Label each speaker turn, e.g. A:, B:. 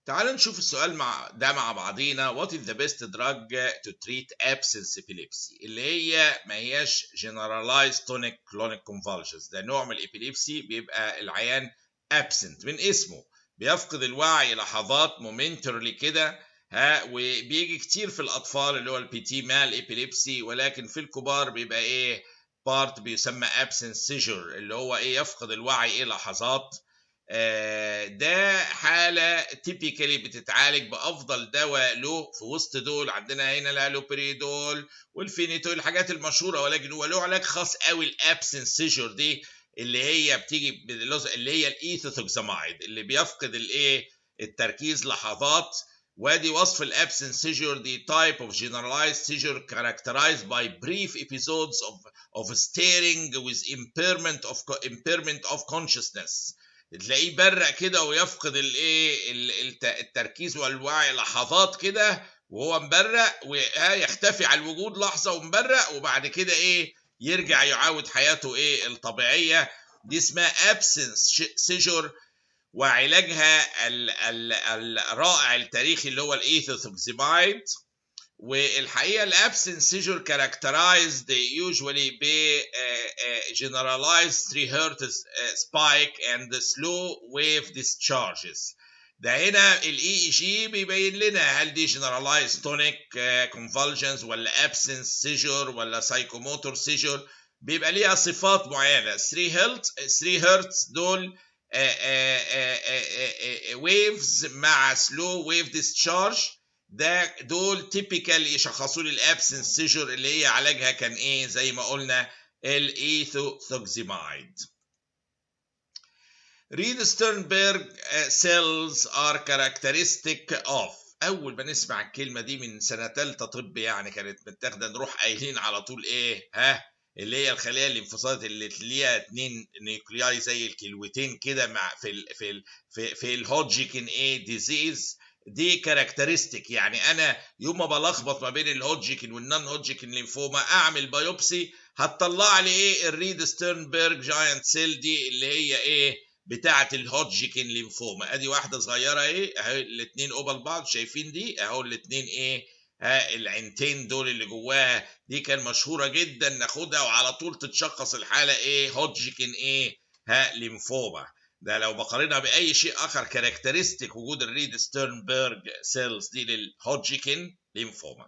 A: تعال نشوف السؤال مع بعضينا. What is the best drug to treat absence epilepsy؟ اللي هي ما هياش generalized tonic-clonic convulsions. ده نوع من الإبيليبسي بيبقى العيان absent من اسمه، بيفقد الوعي لحظات momentarily كده، وبيجي كتير في الأطفال اللي هو البيتي مال إبيليبسي، ولكن في الكبار بيبقى إيه بارت بيسمى absence seizure، اللي هو إيه يفقد الوعي إيه لحظات. ده حالة تيبيكالي بتتعالج بأفضل دواء له في وسط دول. عندنا هنا الهالوبريدول والفينيتول الحاجات المشهورة، ولكن هو له علاج خاص قوي الابسنس سيجور دي، اللي هي بتيجي اللي هي الايثوثوكسامايد اللي بيفقد الايه التركيز لحظات. وادي وصف الابسنس سيجور دي type of generalized seizure characterized by brief episodes of staring with impairment of consciousness. تلاقيه برق كده ويفقد الايه التركيز والوعي لحظات كده وهو مبرق، ويختفي على الوجود لحظه ومبرق، وبعد كده ايه يرجع يعاود حياته ايه الطبيعيه. دي اسمها absence seizure، وعلاجها الرائع التاريخي اللي هو الايثوثوكسيمايد. والحقيقه الابسنس سيجور كاركترايزد يوجوالي ب generalized 3 Hz spike and slow wave discharges. ده هنا الاي جي بيبين لنا هل دي generalized tonic convulsions ولا absence seizure ولا psychomotor seizure، بيبقى ليها صفات معينه. 3 Hz دول waves مع slow wave discharge، ده دول تيبيكال يشخصوا لي الابسنس سيجور اللي هي علاجها كان ايه زي ما قلنا الايثوثوكسيمايد. ريد ستيرنبرج cells are characteristic of. اول ما نسمع الكلمه دي من سنه ثالثه طب يعني كانت متاخده نروح قايلين على طول ايه اللي هي الخليه الانفصالات اللي ليها 2 نيوكلياي زي الكلوتين كده مع في الهودجكن ايه ديزيز. دي كاركترستيك، يعني انا يوم ما بلخبط ما بين الهودجكن والنون هودجكن لينفوما اعمل بايوبسي هتطلع لي ايه الريد ستيرنبرج جاينت سيل دي اللي هي ايه بتاعه الهودجكن لينفوما. ادي واحده صغيره ايه اهي الاثنين قبل بعض شايفين دي اهو الاثنين ايه العينتين دول اللي جواها دي كان مشهوره جدا ناخدها وعلى طول تتشخص الحاله ايه هودجكن ايه لينفوما. ده لو بقارنها باي شيء اخر كاركترستيك وجود الريد ستيرنبرج سيلز دي للهودجكن لينفوما.